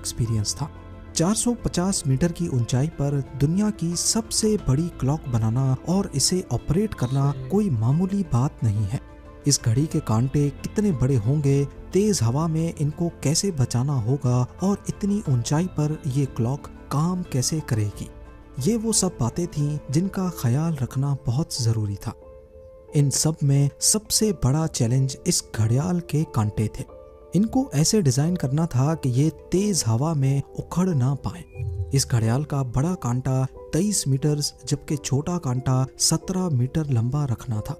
Experience था। 450 metre की ऊंचाई पर दुनिया की सबसे बड़ी क्लॉक बनाना और इसे ऑपरेट करना कोई मामूली बात नहीं है। इस घड़ी के कांटे कितने बड़े होंगे, तेज हवा में इनको कैसे बचाना होगा और इतनी ऊंचाई पर ये क्लॉक काम कैसे करेगी, ये वो सब बातें थीं जिनका ख्याल रखना बहुत ज़रूरी था। इन सब में सबसे बड़ा चैलेंज इस घड़ियाल के कांटे थे। इनको ऐसे डिज़ाइन करना था कि ये तेज हवा में उखड़ ना पाए। इस घड़ियाल का बड़ा कांटा 23 मीटर जबकि छोटा कांटा 17 मीटर लंबा रखना था।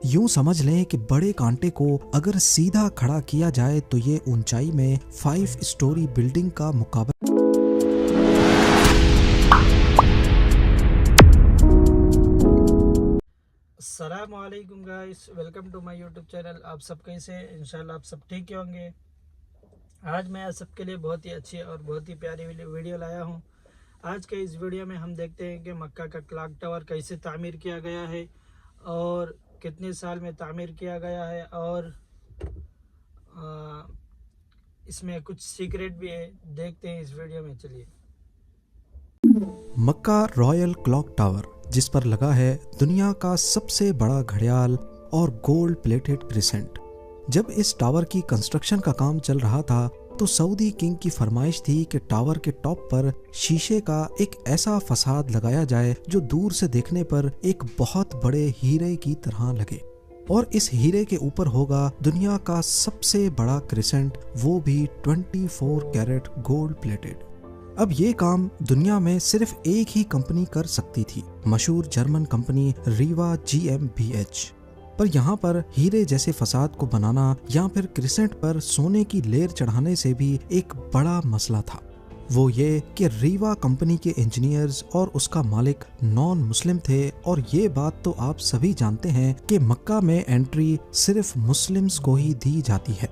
यूं समझ लें कि बड़े कांटे को अगर सीधा खड़ा किया जाए तो ये ऊंचाई में 5 स्टोरी बिल्डिंग का मुकाबला। अस्सलामुअलैकुम guys, welcome to my YouTube channel. आप सब कैसे हैं? इंशाल्लाह आप सब ठीक ही होंगे। आज मैं आप सबके लिए बहुत ही अच्छी और बहुत ही प्यारी वीडियो लाया हूं। आज के इस वीडियो में हम देखते हैं कि मक्का का क्लॉक टावर कैसे तामीर किया गया है और कितने साल में तामीर किया गया है, और इसमें कुछ सीक्रेट भी है। देखते हैं इस वीडियो में, चलिए। मक्का रॉयल क्लॉक टावर, जिस पर लगा है दुनिया का सबसे बड़ा घड़ियाल और गोल्ड प्लेटेड क्रिसेंट। जब इस टावर की कंस्ट्रक्शन का काम चल रहा था तो सऊदी किंग की फरमाइश थी कि टावर के टॉप पर शीशे का एक ऐसा फसाद लगाया जाए जो दूर से देखने पर एक बहुत बड़े हीरे की तरह लगे, और इस हीरे के ऊपर होगा दुनिया का सबसे बड़ा क्रिसेंट, वो भी 24 कैरेट गोल्ड प्लेटेड। अब ये काम दुनिया में सिर्फ एक ही कंपनी कर सकती थी, मशहूर जर्मन कंपनी रीवा GmbH। पर यहाँ पर हीरे जैसे फसाद को बनाना या फिर क्रिसेंट पर सोने की लेयर चढ़ाने से भी एक बड़ा मसला था। वो ये कि रीवा कंपनी के इंजीनियर्स और उसका मालिक नॉन मुस्लिम थे, और ये बात तो आप सभी जानते हैं कि मक्का में एंट्री सिर्फ मुस्लिम्स को ही दी जाती है।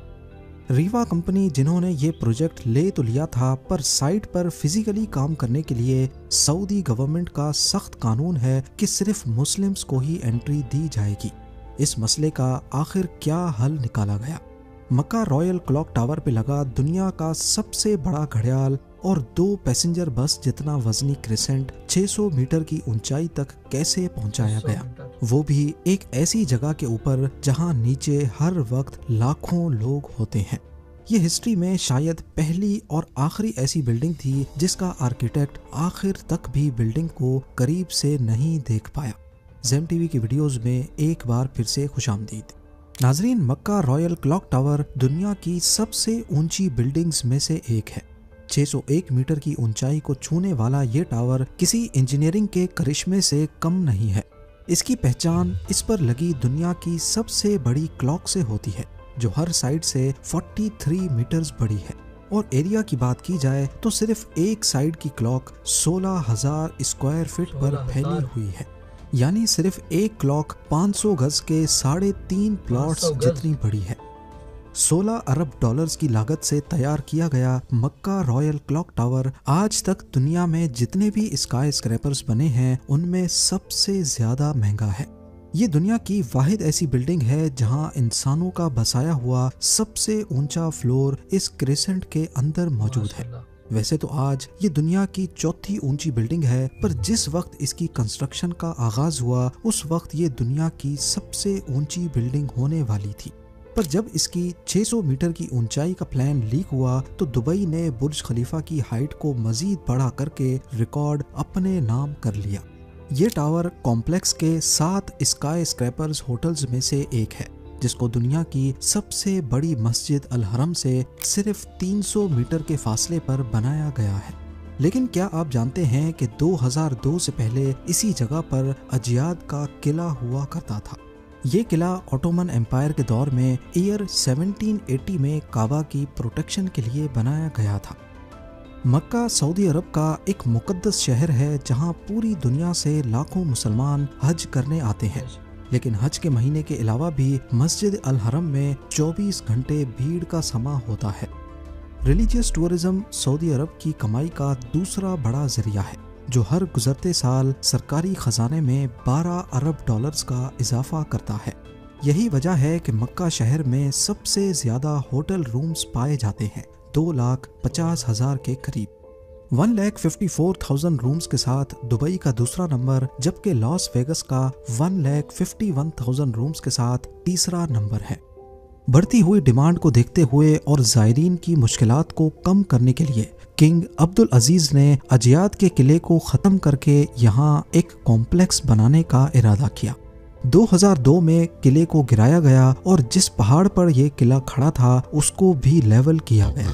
रीवा कंपनी जिन्होंने ये प्रोजेक्ट ले तो लिया था, पर साइट पर फिजिकली काम करने के लिए सऊदी गवर्नमेंट का सख्त कानून है कि सिर्फ मुस्लिम्स को ही एंट्री दी जाएगी। इस मसले का आखिर क्या हल निकाला गया? मक्का रॉयल क्लॉक टावर पे लगा दुनिया का सबसे बड़ा घड़ियाल और 2 पैसेंजर बस जितना वजनी क्रिसेंट 600 मीटर की ऊंचाई तक कैसे पहुंचाया गया, वो भी एक ऐसी जगह के ऊपर जहां नीचे हर वक्त लाखों लोग होते हैं। ये हिस्ट्री में शायद पहली और आखिरी ऐसी बिल्डिंग थी जिसका आर्किटेक्ट आखिर तक भी बिल्डिंग को करीब से नहीं देख पाया। ज़ेम टीवी की वीडियोस में एक बार फिर से खुशामदीद। नाजरीन, मक्का रॉयल क्लॉक टावर दुनिया की सबसे ऊंची बिल्डिंग्स में से एक है। 601 मीटर की ऊंचाई को छूने वाला ये टावर किसी इंजीनियरिंग के करिश्मे से कम नहीं है। इसकी पहचान इस पर लगी दुनिया की सबसे बड़ी क्लॉक से होती है, जो हर साइड से 43 मीटर्स बड़ी है। और एरिया की बात की जाए तो सिर्फ एक साइड की क्लॉक 16,000 स्क्वायर फीट पर फैली हुई है, यानी सिर्फ एक क्लॉक 500 गज के 3.5 प्लॉट्स जितनी बड़ी है। 16 अरब डॉलर्स की लागत से तैयार किया गया मक्का रॉयल क्लॉक टावर आज तक दुनिया में जितने भी स्काई स्क्रैपर्स बने हैं उनमें सबसे ज्यादा महंगा है। ये दुनिया की वाहिद ऐसी बिल्डिंग है जहां इंसानों का बसाया हुआ सबसे ऊंचा फ्लोर इस क्रिसेंट के अंदर मौजूद है। वैसे तो आज ये दुनिया की 4थी ऊंची बिल्डिंग है, पर जिस वक्त इसकी कंस्ट्रक्शन का आगाज हुआ उस वक्त ये दुनिया की सबसे ऊंची बिल्डिंग होने वाली थी। पर जब इसकी 600 मीटर की ऊंचाई का प्लान लीक हुआ तो दुबई ने बुर्ज खलीफा की हाइट को मजीद बढ़ा करके रिकॉर्ड अपने नाम कर लिया। ये टावर कॉम्प्लेक्स के 7 स्काई स्क्रैपर्स होटल्स में से एक है, जिसको दुनिया की सबसे बड़ी मस्जिद अल हरम से सिर्फ 300 मीटर के फासले पर बनाया गया है। लेकिन क्या आप जानते हैं कि 2002 से पहले इसी जगह पर अजियाद का किला हुआ करता था। ये किला ऑटोमन एम्पायर के दौर में ईयर 1780 में काबा की प्रोटेक्शन के लिए बनाया गया था। मक्का सऊदी अरब का एक मुकद्दस शहर है जहां पूरी दुनिया से लाखों मुसलमान हज करने आते हैं, लेकिन हज के महीने के अलावा भी मस्जिद अल हरम में 24 घंटे भीड़ का समा होता है। रिलीजियस टूरिज्म सऊदी अरब की कमाई का दूसरा बड़ा जरिया है, जो हर गुजरते साल सरकारी खजाने में 12 अरब डॉलर्स का इजाफा करता है। यही वजह है कि मक्का शहर में सबसे ज्यादा होटल रूम्स पाए जाते हैं, 2,50,000 के करीब। 1,54,000 रूम्स के साथ दुबई का दूसरा नंबर, जबकि लॉस वेगस का 1,51,000 रूम्स के साथ तीसरा नंबर है। बढ़ती हुई डिमांड को देखते हुए और ज़ायरीन की मुश्किलात को कम करने के लिए किंग अब्दुल अजीज़ ने अजियाद के किले को ख़त्म करके यहाँ एक कॉम्प्लेक्स बनाने का इरादा किया। 2002 में किले को गिराया गया और जिस पहाड़ पर यह किला खड़ा था उसको भी लेवल किया गया।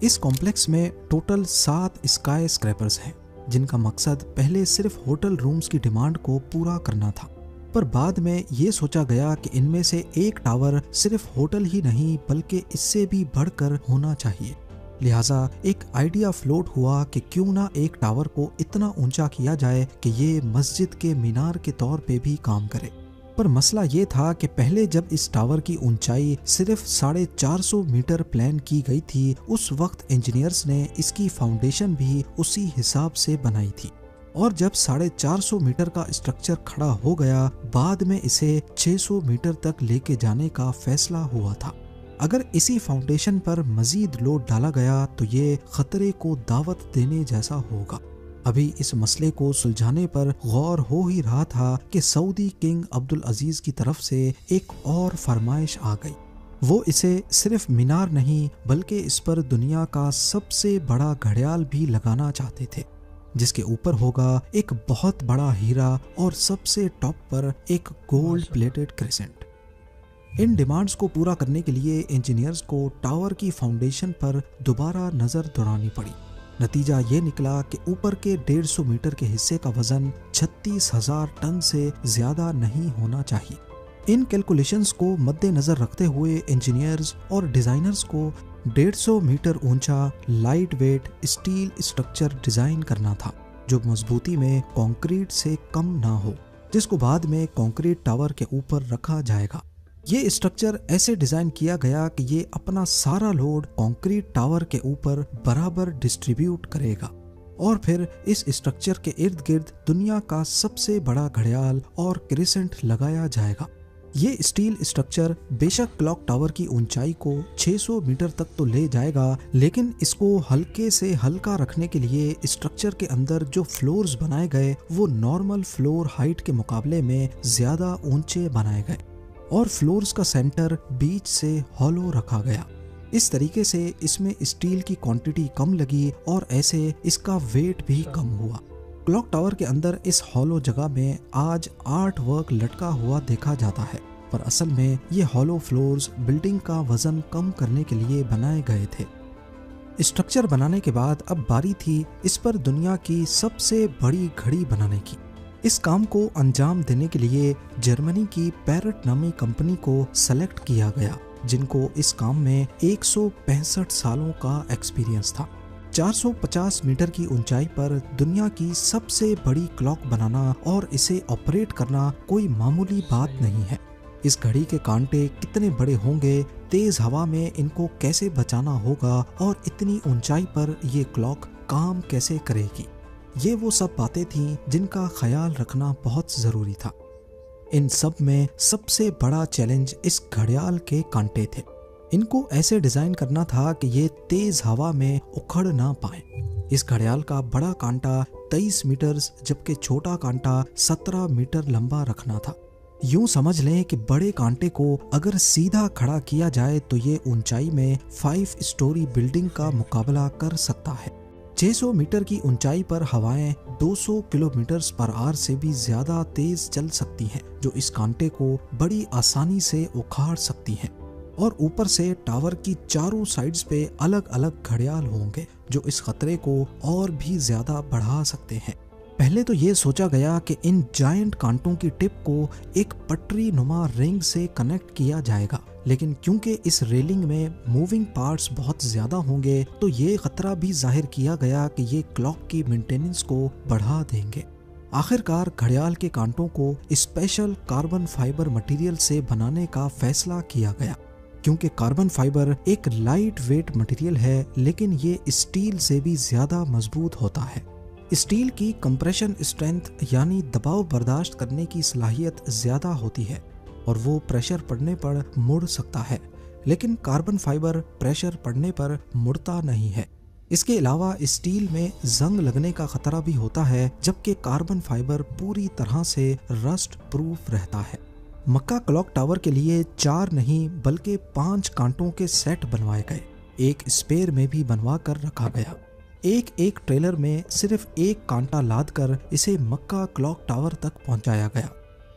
इस कॉम्प्लेक्स में टोटल 7 स्काई स्क्रैपर्स हैं, जिनका मकसद पहले सिर्फ होटल रूम्स की डिमांड को पूरा करना था, पर बाद में ये सोचा गया कि इनमें से एक टावर सिर्फ होटल ही नहीं बल्कि इससे भी बढ़कर होना चाहिए। लिहाजा एक आइडिया फ्लोट हुआ कि क्यों ना एक टावर को इतना ऊंचा किया जाए कि ये मस्जिद के मीनार के तौर पे भी काम करे। पर मसला ये था कि पहले जब इस टावर की ऊंचाई सिर्फ 450 मीटर प्लान की गई थी, उस वक्त इंजीनियर्स ने इसकी फाउंडेशन भी उसी हिसाब से बनाई थी, और जब 450 मीटर का स्ट्रक्चर खड़ा हो गया, बाद में इसे 600 मीटर तक लेके जाने का फैसला हुआ था। अगर इसी फाउंडेशन पर मजीद लोड डाला गया तो ये खतरे को दावत देने जैसा होगा। अभी इस मसले को सुलझाने पर गौर हो ही रहा था कि सऊदी किंग अब्दुल अजीज की तरफ से एक और फरमाइश आ गई। वो इसे सिर्फ मीनार नहीं बल्कि इस पर दुनिया का सबसे बड़ा घड़ियाल भी लगाना चाहते थे, जिसके ऊपर होगा एक बहुत बड़ा हीरा और सबसे टॉप पर एक गोल्ड प्लेटेड क्रेसेंट। इन डिमांड्स को पूरा करने के लिए इंजीनियर्स को टावर की फाउंडेशन पर दोबारा नजर दौड़ानी पड़ी। नतीजा ये निकला कि ऊपर के 150 मीटर के हिस्से का वजन 36,000 टन से ज्यादा नहीं होना चाहिए। इन कैलकुलेशंस को मद्देनजर रखते हुए इंजीनियर्स और डिजाइनर्स को 150 मीटर ऊंचा light weight steel structure design करना था, जो मजबूती में कंक्रीट से कम ना हो, जिसको बाद में कंक्रीट टावर के ऊपर रखा जाएगा। ये स्ट्रक्चर ऐसे डिजाइन किया गया कि ये अपना सारा लोड कंक्रीट टावर के ऊपर बराबर डिस्ट्रीब्यूट करेगा, और फिर इस स्ट्रक्चर के इर्द गिर्द दुनिया का सबसे बड़ा घड़ियाल और क्रेसेंट लगाया जाएगा। ये स्टील स्ट्रक्चर बेशक क्लॉक टावर की ऊंचाई को 600 मीटर तक तो ले जाएगा, लेकिन इसको हल्के से हल्का रखने के लिए स्ट्रक्चर के अंदर जो फ्लोर्स बनाए गए वो नॉर्मल फ्लोर हाइट के मुकाबले में ज्यादा ऊंचे बनाए गए, और फ्लोर्स का सेंटर बीच से हॉलो रखा गया। इस तरीके से इसमें स्टील की क्वांटिटी कम लगी और ऐसे इसका वेट भी कम हुआ। क्लॉक टावर के अंदर इस हॉलो जगह में आज आर्ट वर्क लटका हुआ देखा जाता है, पर असल में ये हॉलो फ्लोर्स बिल्डिंग का वजन कम करने के लिए बनाए गए थे। स्ट्रक्चर बनाने के बाद अब बारी थी इस पर दुनिया की सबसे बड़ी घड़ी बनाने की। इस काम को अंजाम देने के लिए जर्मनी की पैरट नामी कंपनी को सेलेक्ट किया गया, जिनको इस काम में 165 सालों का एक्सपीरियंस था। 450 मीटर की ऊंचाई पर दुनिया की सबसे बड़ी क्लॉक बनाना और इसे ऑपरेट करना कोई मामूली बात नहीं है। इस घड़ी के कांटे कितने बड़े होंगे, तेज हवा में इनको कैसे बचाना होगा, और इतनी ऊंचाई पर ये क्लॉक काम कैसे करेगी, ये वो सब बातें थीं जिनका ख्याल रखना बहुत ज़रूरी था। इन सब में सबसे बड़ा चैलेंज इस घड़ियाल के कांटे थे। इनको ऐसे डिज़ाइन करना था कि ये तेज़ हवा में उखड़ ना पाए। इस घड़ियाल का बड़ा कांटा 23 मीटर जबकि छोटा कांटा 17 मीटर लंबा रखना था। यूं समझ लें कि बड़े कांटे को अगर सीधा खड़ा किया जाए तो ये ऊंचाई में 5 स्टोरी बिल्डिंग का मुकाबला कर सकता है। 600 मीटर की ऊंचाई पर हवाएं 200 किलोमीटर पर आवर से भी ज्यादा तेज चल सकती हैं, जो इस कांटे को बड़ी आसानी से उखाड़ सकती हैं। और ऊपर से टावर की चारों साइड्स पे अलग अलग घड़ियाल होंगे जो इस खतरे को और भी ज्यादा बढ़ा सकते हैं। पहले तो ये सोचा गया कि इन जायंट कांटों की टिप को एक पटरी नुमा रिंग से कनेक्ट किया जाएगा, लेकिन क्योंकि इस रेलिंग में मूविंग पार्ट्स बहुत ज्यादा होंगे तो ये खतरा भी जाहिर किया गया कि ये क्लॉक की मेंटेनेंस को बढ़ा देंगे। आखिरकार घड़ियाल के कांटों को स्पेशल कार्बन फाइबर मटेरियल से बनाने का फैसला किया गया, क्योंकि कार्बन फाइबर एक लाइट वेट मटेरियल है, लेकिन ये स्टील से भी ज्यादा मजबूत होता है। स्टील की कंप्रेशन स्ट्रेंथ यानी दबाव बर्दाश्त करने की सलाहियत ज्यादा होती है और वो प्रेशर पड़ने पर मुड़ सकता है, लेकिन कार्बन फाइबर प्रेशर पड़ने पर मुड़ता नहीं है। इसके अलावा स्टील में जंग लगने का खतरा भी होता है, जबकि कार्बन फाइबर पूरी तरह से रस्ट प्रूफ रहता है। मक्का क्लॉक टावर के लिए 4 नहीं बल्कि 5 कांटों के सेट बनवाए गए, एक स्पेयर में भी बनवा कर रखा गया। एक ट्रेलर में सिर्फ एक कांटा लाद कर इसे मक्का क्लॉक टावर तक पहुंचाया गया।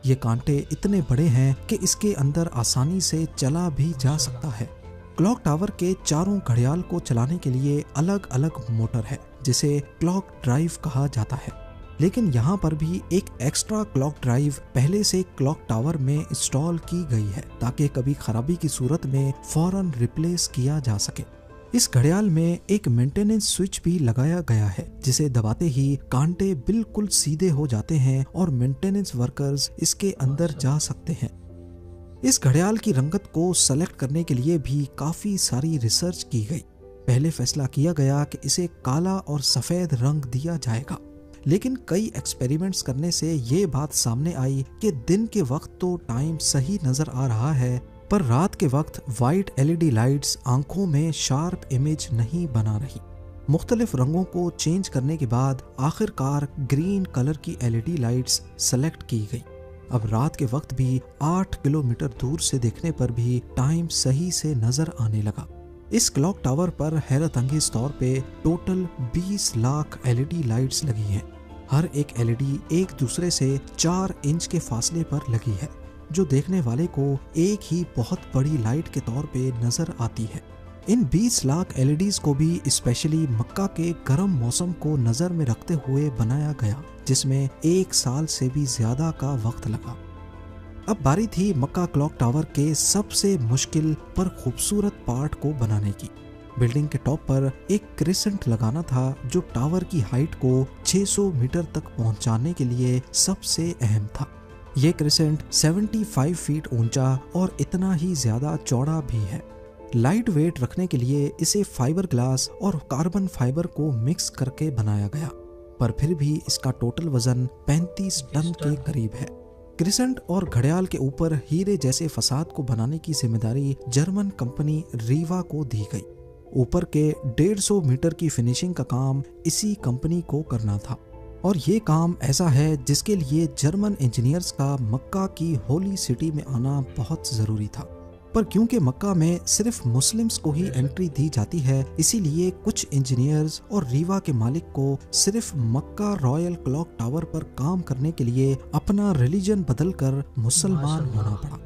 ये कांटे इतने बड़े हैं कि इसके अंदर आसानी से चला भी जा सकता है। क्लॉक टावर के चारों घड़ियाल को चलाने के लिए अलग अलग मोटर है, जिसे क्लॉक ड्राइव कहा जाता है। लेकिन यहाँ पर भी एक एक्स्ट्रा क्लॉक ड्राइव पहले से क्लॉक टावर में इंस्टॉल की गई है, ताकि कभी खराबी की सूरत में फौरन रिप्लेस किया जा सके। इस घड़ियाल में एक मेंटेनेंस स्विच भी लगाया गया है, जिसे दबाते ही कांटे बिल्कुल सीधे हो जाते हैं और मेंटेनेंस वर्कर्स इसके अंदर जा सकते हैं। इस घड़ियाल की रंगत को सेलेक्ट करने के लिए भी काफी सारी रिसर्च की गई। पहले फैसला किया गया कि इसे काला और सफेद रंग दिया जाएगा, लेकिन कई एक्सपेरिमेंट्स करने से ये बात सामने आई कि दिन के वक्त तो टाइम सही नजर आ रहा है, पर रात के वक्त वाइट LED लाइट्स आंखों में शार्प इमेज नहीं बना रही। मुख्तलिफ रंगों को चेंज करने के बाद आखिरकार ग्रीन कलर की LED लाइट्स सेलेक्ट की गई। अब रात के वक्त भी 8 किलोमीटर दूर से देखने पर भी टाइम सही से नजर आने लगा। इस क्लॉक टावर पर हैरत अंगेज तौर पे टोटल 20 लाख LED लाइट्स लगी हैं। हर एक LED एक दूसरे से 4 इंच के फासले पर लगी है, जो देखने वाले को एक ही बहुत बड़ी लाइट के तौर पे नजर आती है। इन 20 लाख LEDs को भी स्पेशली मक्का के गर्म मौसम को नजर में रखते हुए बनाया गया, जिसमें 1 साल से भी ज्यादा का वक्त लगा। अब बारी थी मक्का क्लॉक टावर के सबसे मुश्किल पर खूबसूरत पार्ट को बनाने की। बिल्डिंग के टॉप पर एक क्रिसेंट लगाना था, जो टावर की हाइट को 600 मीटर तक पहुंचाने के लिए सबसे अहम था। ये क्रिसेंट 75 फीट ऊंचा और इतना ही ज्यादा चौड़ा भी है। लाइट वेट रखने के लिए इसे फाइबर ग्लास और कार्बन फाइबर को मिक्स करके बनाया गया, पर फिर भी इसका टोटल वजन 35 टन के करीब है। क्रिसेंट और घड़ियाल के ऊपर हीरे जैसे फसाद को बनाने की जिम्मेदारी जर्मन कंपनी रीवा को दी गई। ऊपर के 150 मीटर की फिनिशिंग का काम इसी कंपनी को करना था, और ये काम ऐसा है जिसके लिए जर्मन इंजीनियर्स का मक्का की होली सिटी में आना बहुत जरूरी था। पर क्योंकि मक्का में सिर्फ मुस्लिम्स को ही एंट्री दी जाती है, इसीलिए कुछ इंजीनियर्स और रीवा के मालिक को सिर्फ मक्का रॉयल क्लॉक टावर पर काम करने के लिए अपना रिलीजन बदलकर मुसलमान होना पड़ा।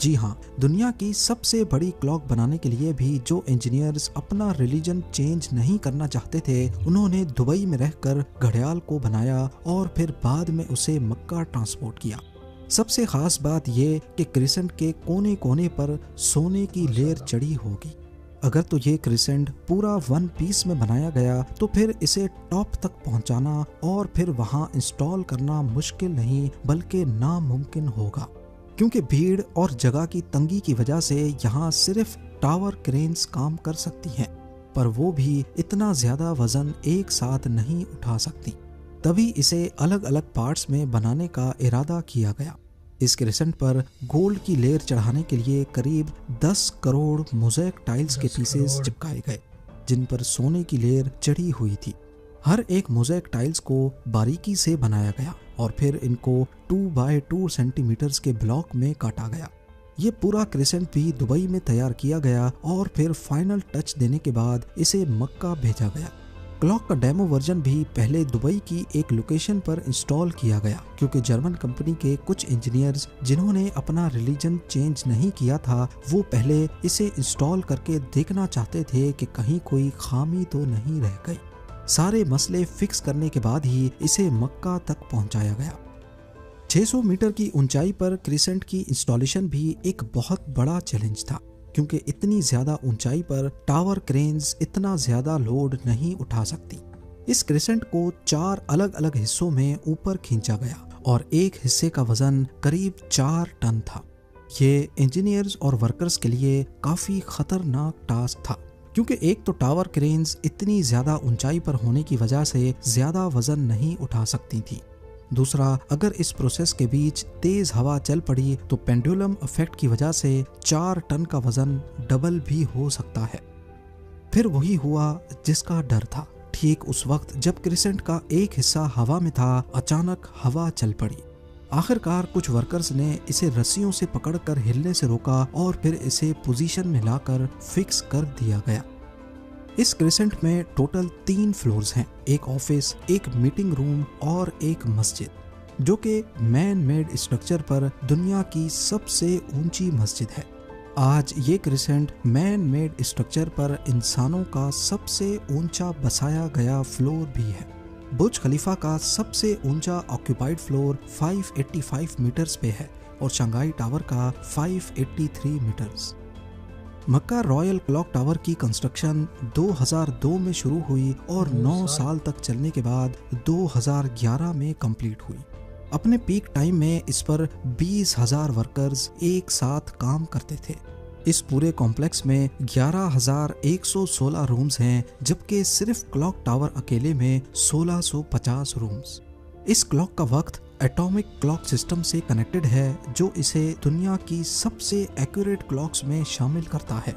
जी हाँ, दुनिया की सबसे बड़ी क्लॉक बनाने के लिए भी जो इंजीनियर्स अपना रिलीजन चेंज नहीं करना चाहते थे, उन्होंने दुबई में रहकर घड़ियाल को बनाया और फिर बाद में उसे मक्का ट्रांसपोर्ट किया। सबसे खास बात ये कि क्रिसेंट के कोने कोने पर सोने की लेयर चढ़ी होगी। अगर तो ये क्रिसेंट पूरा 1 पीस में बनाया गया, तो फिर इसे टॉप तक पहुंचाना और फिर वहां इंस्टॉल करना मुश्किल नहीं बल्कि नामुमकिन होगा, क्योंकि भीड़ और जगह की तंगी की वजह से यहाँ सिर्फ टावर क्रेन्स काम कर सकती हैं, पर वो भी इतना ज्यादा वजन एक साथ नहीं उठा सकती। तभी इसे अलग अलग पार्ट्स में बनाने का इरादा किया गया। इस क्रिसेंट पर गोल्ड की लेयर चढ़ाने के लिए करीब 10 करोड़ मोज़ेक टाइल्स के पीसेस चिपकाए गए, जिन पर सोने की लेयर चढ़ी हुई थी। हर एक मोज़ेक टाइल्स को बारीकी से बनाया गया और फिर इनको 2 बाय 2 सेंटीमीटर्स के ब्लॉक में काटा गया। ये पूरा क्रिसेंट भी दुबई में तैयार किया गया और फिर फाइनल टच देने के बाद इसे मक्का भेजा गया। क्लॉक का डेमो वर्जन भी पहले दुबई की एक लोकेशन पर इंस्टॉल किया गया, क्योंकि जर्मन कंपनी के कुछ इंजीनियर्स जिन्होंने अपना रिलीजन चेंज नहीं किया था, वो पहले इसे इंस्टॉल करके देखना चाहते थे कि कहीं कोई खामी तो नहीं रह गई। सारे मसले फिक्स करने के बाद ही इसे मक्का तक पहुंचाया गया। 600 मीटर की ऊंचाई पर क्रिसेंट की इंस्टॉलेशन भी एक बहुत बड़ा चैलेंज था, क्योंकि इतनी ज्यादा ऊंचाई पर टावर क्रेन्स इतना ज्यादा लोड नहीं उठा सकती। इस क्रिसेंट को 4 अलग अलग हिस्सों में ऊपर खींचा गया और एक हिस्से का वजन करीब 4 टन था। ये इंजीनियर्स और वर्कर्स के लिए काफी खतरनाक टास्क था, क्योंकि एक तो टावर क्रेन्स इतनी ज्यादा ऊंचाई पर होने की वजह से ज्यादा वजन नहीं उठा सकती थी। दूसरा, अगर इस प्रोसेस के बीच तेज हवा चल पड़ी तो पेंडुलम इफेक्ट की वजह से 4 टन का वजन डबल भी हो सकता है। फिर वही हुआ जिसका डर था। ठीक उस वक्त जब क्रिसेंट का एक हिस्सा हवा में था, अचानक हवा चल पड़ी। आखिरकार कुछ वर्कर्स ने इसे रस्सियों से पकड़कर हिलने से रोका और फिर इसे पोजीशन में लाकर फिक्स कर दिया गया। इस क्रिसेंट में टोटल 3 फ्लोर्स हैं, एक ऑफिस, एक मीटिंग रूम और एक मस्जिद, जो कि मैन मेड स्ट्रक्चर पर दुनिया की सबसे ऊंची मस्जिद है। आज ये क्रिसेंट मैन मेड स्ट्रक्चर पर इंसानों का सबसे ऊंचा बसाया गया फ्लोर भी है। बुर्ज खलीफा का सबसे ऊंचा ऑक्यूपाइड फ्लोर 585 मीटर्स पे है और शंघाई टावर का 583 मीटर्स। मक्का रॉयल क्लॉक टावर की कंस्ट्रक्शन 2002 में शुरू हुई और 9 साल तक चलने के बाद 2011 में कंप्लीट हुई। अपने पीक टाइम में इस पर 20,000 वर्कर्स एक साथ काम करते थे। इस पूरे कॉम्प्लेक्स में 11,116 रूम्स हैं, जबकि सिर्फ क्लॉक टावर अकेले में 1650 रूम्स। इस क्लॉक का वक्त एटॉमिक क्लॉक सिस्टम से कनेक्टेड है, जो इसे दुनिया की सबसे एक्यूरेट क्लॉक्स में शामिल करता है।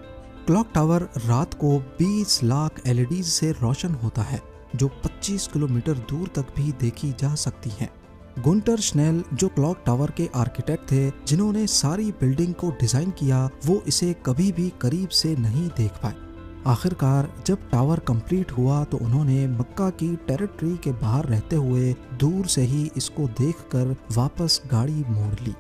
क्लॉक टावर रात को 20 लाख एलईडी से रोशन होता है, जो 25 किलोमीटर दूर तक भी देखी जा सकती हैं। गुंटर श्नेल, जो क्लॉक टावर के आर्किटेक्ट थे जिन्होंने सारी बिल्डिंग को डिजाइन किया, वो इसे कभी भी करीब से नहीं देख पाए। आखिरकार जब टावर कंप्लीट हुआ तो उन्होंने मक्का की टेरिटरी के बाहर रहते हुए दूर से ही इसको देखकर वापस गाड़ी मोड़ ली।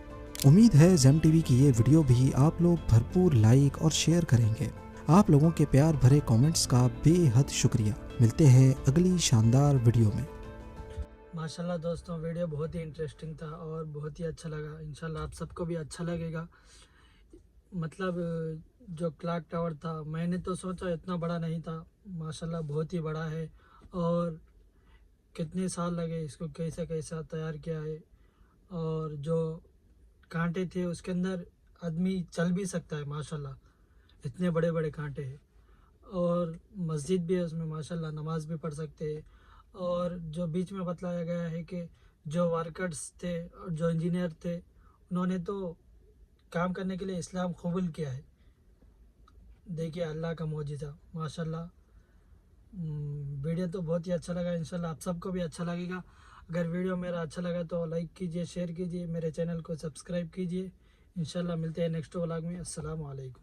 उम्मीद है ज़ेम टीवी की ये वीडियो भी आप लोग भरपूर लाइक और शेयर करेंगे। आप लोगों के प्यार भरे कमेंट्स का बेहद शुक्रिया। मिलते हैं अगली शानदार वीडियो में। माशाल्लाह दोस्तों, वीडियो बहुत ही इंटरेस्टिंग था और बहुत ही अच्छा लगा। इंशाल्लाह आप सबको भी अच्छा लगेगा। मतलब जो क्लॉक टावर था, मैंने तो सोचा इतना बड़ा नहीं था, माशाल्लाह बहुत ही बड़ा है। और कितने साल लगे इसको कैसा कैसा तैयार किया है। और जो कांटे थे उसके अंदर आदमी चल भी सकता है, माशाल्लाह इतने बड़े बड़े कांटे हैं। और मस्जिद भी है उसमें, माशाल्लाह नमाज भी पढ़ सकते हैं। और जो बीच में बतलाया गया है कि जो वर्कर्स थे और जो इंजीनियर थे, उन्होंने तो काम करने के लिए इस्लाम कबूल किया है। देखिए अल्लाह का मौजिज़ा, माशाल्लाह। वीडियो तो बहुत ही अच्छा लगा, इंशाल्लाह आप सबको भी अच्छा लगेगा। अगर वीडियो मेरा अच्छा लगा तो लाइक कीजिए, शेयर कीजिए, मेरे चैनल को सब्सक्राइब कीजिए। इंशाल्लाह मिलते हैं नेक्स्ट व्लॉग में। अस्सलाम वालेकुम।